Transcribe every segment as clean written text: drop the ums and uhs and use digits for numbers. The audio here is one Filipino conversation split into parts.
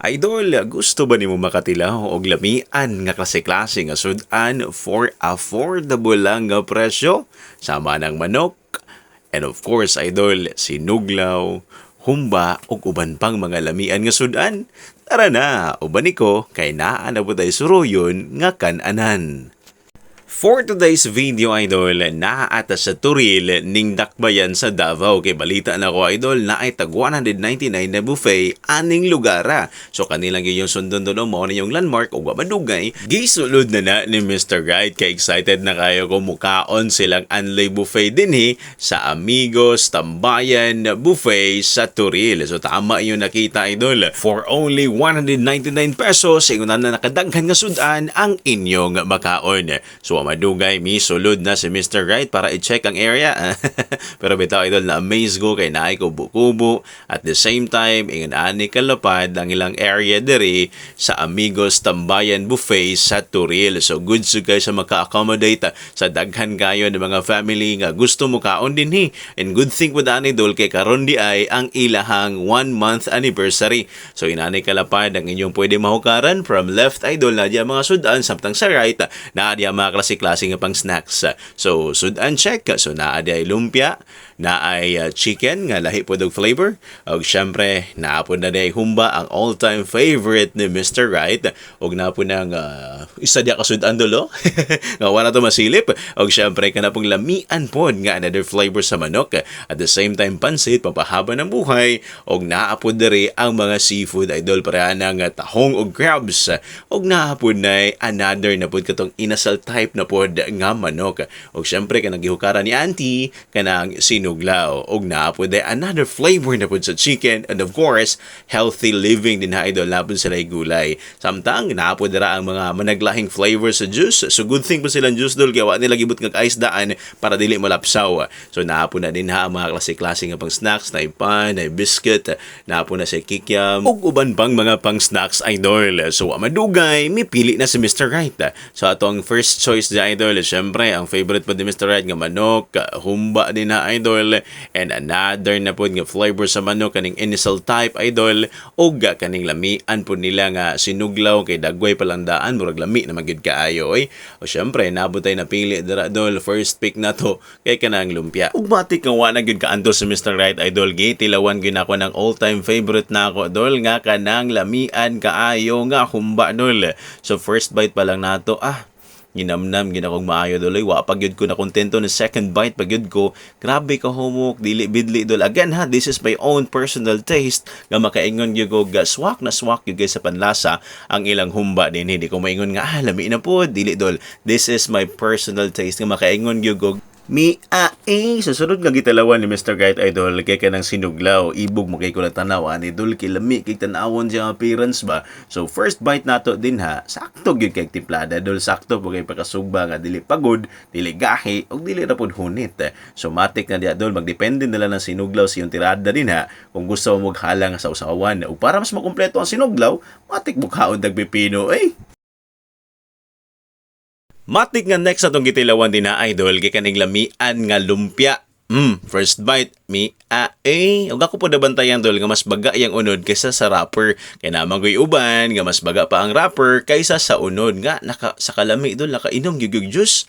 Idol, gusto ba nimo makatilaw og lamian nga klase-klase nga sudan for affordable lang nga presyo? Sama ng manok, and of course, idol, sinuglaw, humba ug uban pang mga lamian nga sudan. Tara na, uban ko kay naa na po tayo suruyon nga kan-anan. For today's video, idol, naata sa Turil ning dakbayan sa Davao. Kay balita na ko, idol, na ay tag 199 na buffet aning lugara. So kanilang yung sundon doon mo na yung landmark o madugay. Gisulod na ni Mr. Right. Kay excited na kayo kung mukaon silang anlay buffet din sa Amigos Tambayan Buffet sa Turil. So tama yung nakita, idol. For only 199 pesos, ingunan na nakadaghan nga sudan ang inyong makaon. So madugay sulod na si Mr. Right para i-check ang area. Pero bitaw, idol, na amaze ko kay naay kubo-kubo. At the same time, ingon ani kalapad ang ilang area diri sa Amigos Tambayan Buffet sa Turil. So good so guys sa maka-accommodate sa daghan kayo ng mga family nga gusto mo kaon din And good thing with ani, idol, kay karon di ay ang ilahang 1 month anniversary. So inani kalapad ang inyong pwede mahukaran from left, idol, na diya mga sudan, samtang sa right na diya mga klase nga pang snacks. So, sudan check. So, naa ay lumpia, na ay chicken nga lahi po dog flavor. Og syempre, naa po na day humba, ang all-time favorite ni Mr. Right. Og na po nang isa diya ka sudan dolo. Nga wala to masilip. Og syempre, kana pong lamian po nga another flavor sa manok. At the same time, pansit, papahaba ng buhay. Og naa po diri ang mga seafood, idol, para ng tahong og crabs. Og naa po na another na po katong inasal type na pod nga manok. Og syempre kanang gihukaran ni auntie kanang sinuglaw. Og naa pod another flavor na pod sa chicken, and of course healthy living din ha, idol, na pod sila gulay. Samtang naa pod dira ang mga managlahing flavor sa juice. So good thing po silang juice, dol, kaya wa nila gibot nga ice daan para dili malapsaw. So naa po na din ha ang mga klase-klase nga pang snacks, na pan, na biscuit, naa po na sa kikiam ug uban pang mga pang snacks, idol. So madugay mipili na si Mr. Right. So atong first choice di, idol, syempre ang favorite po ni Mr. Right nga manok, humba din na, idol, and another na po nga flavor sa manok kaning initial type, idol, og kaning lamian po nila nga sinuglaw kay dagway palang daan, murag lami na magyud kaayo o syempre nabutay na pili dira, idol, first pick na to kay kanang lumpia. Ug matik nga wa na gyud kaantos si Mr. Right, idol, gitilawan gyud ako ng all-time favorite na ako, idol, nga kanang lamian kaayo nga humba, idol. So first bite pa lang nato, ginamnam ginakong maayo, doloy, wa pagyud ko na kontento ng second bite pagyud ko, grabe ka humok, dili bidli, dol. Again ha, this is my own personal taste nga makaingon gyud ko swak na swak gyud sa panlasa ang ilang humba din, hindi ko maingon nga lami na po, dili, dol. This is my personal taste nga makaingon gyud ko susunod nga gitalawan ni Mr. Guide, idol, kay kanang sinuglaw, ibog mo kay ko lang tanaw, idol, kay lami kay tanawon siya appearance ba. So first bite nato din ha, sakto gyud kay timplada, idol, sakto po kay pakasugba nga dili pagod, dili gahi og dili ra pud hunit. So matik na di, idol, magdepende nila ng sinuglaw sa iyong tirada din ha, kung gusto mo maghalang sa usawan. O para mas makumpleto ang sinuglaw, matik mukhaon dagpipino Matik nga next atong gitilawan din na, idol, kay kaning lamian nga lumpia. First bite, ug ako po nabantayan, dol, nga mas baga yang unod kaysa sa wrapper. Kaya naman ko'y uban nga mas baga pa ang wrapper kaysa sa unod nga sa kalami, dol, nakainom gyud juice.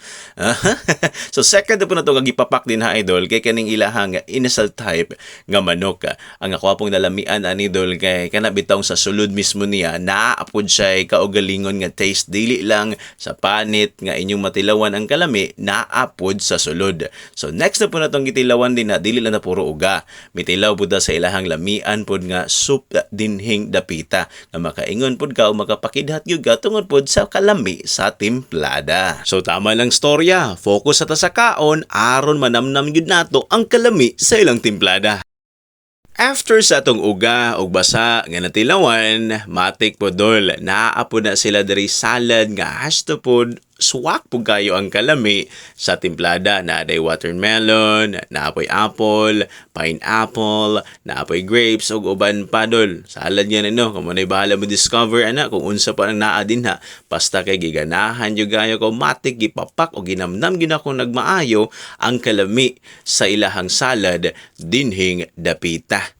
So second na po na ito nga gipapak din ha, idol, kay kaning ilahang inasal type nga manok. Ang ako pong nalamian ani, dol, kay kanabitong sa sulod mismo niya naapod siya kaugalingon nga taste, dili lang sa panit nga inyong matilawan ang kalami, naapod sa sulod. So next na po na itong gitilawan din na dili lang na puro uga, mitilaw pud sa ilahang lamian pud nga soup dinhing dapita nga makaingon pud ka o makapakidhat gyud ka tungod pud sa kalami sa timplada. So tama lang storya, focus sa kaon aron manamnam gyud nato ang kalami sa ilang timplada. After sa atong uga og basa nga natilawan, matik po, dol, naapod na sila diri salad nga hasto pod swak po kayo ang kalami sa timplada. Naaday watermelon, naapoy apple, pineapple, naapoy grapes, ug uban pa, dol. Salad yan, kung manay bahala mo discover, kung unsa pa ang naa din ha. Basta kay giganahan yung gayo ko, matik, gipapak o ginamnam gina kung nagmaayo ang kalami sa ilahang salad dinhing dapita.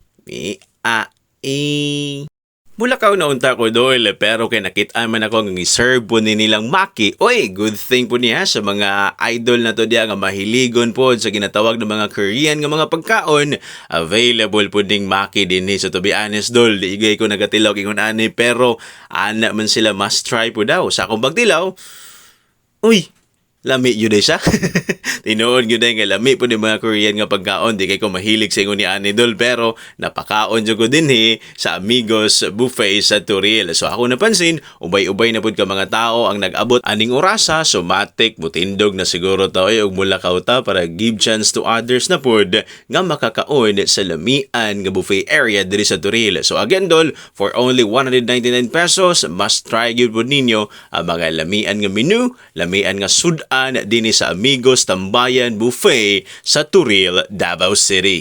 Bulakaw na unta ko dol, pero kay nakita man ako ng serve po ni nilang Maki. Oy, good thing po niya sa mga idol na to diya nga mahiligon po sa ginatawag ng mga Korean nga mga pagkaon. Available po ding Maki din sa to be honest dol. Di igay ko nagatilaw ingon ani pero ana man sila must try po daw. Sa akong pagtilaw, uy, lami yun siya. Tinuod yun nga lami po ni mga Korean nga pagkaon. Di kay ko mahilig sa ingon ni Anidol pero napakaon dyan ko din sa Amigos Buffet sa Turil. So ako napansin, ubay-ubay na po ka mga tao ang nag-abot aning orasa. So matik, mutindog na siguro tayo og mula kauta para give chance to others na po nga makakaon sa lamian nga buffet area diri sa Turil. So again dol, for only 199 pesos, must try yun po ninyo ang mga lamian nga menu, lamian nga sudan dinhi sa Amigos Tambayan Buffet sa Turil, Davao City.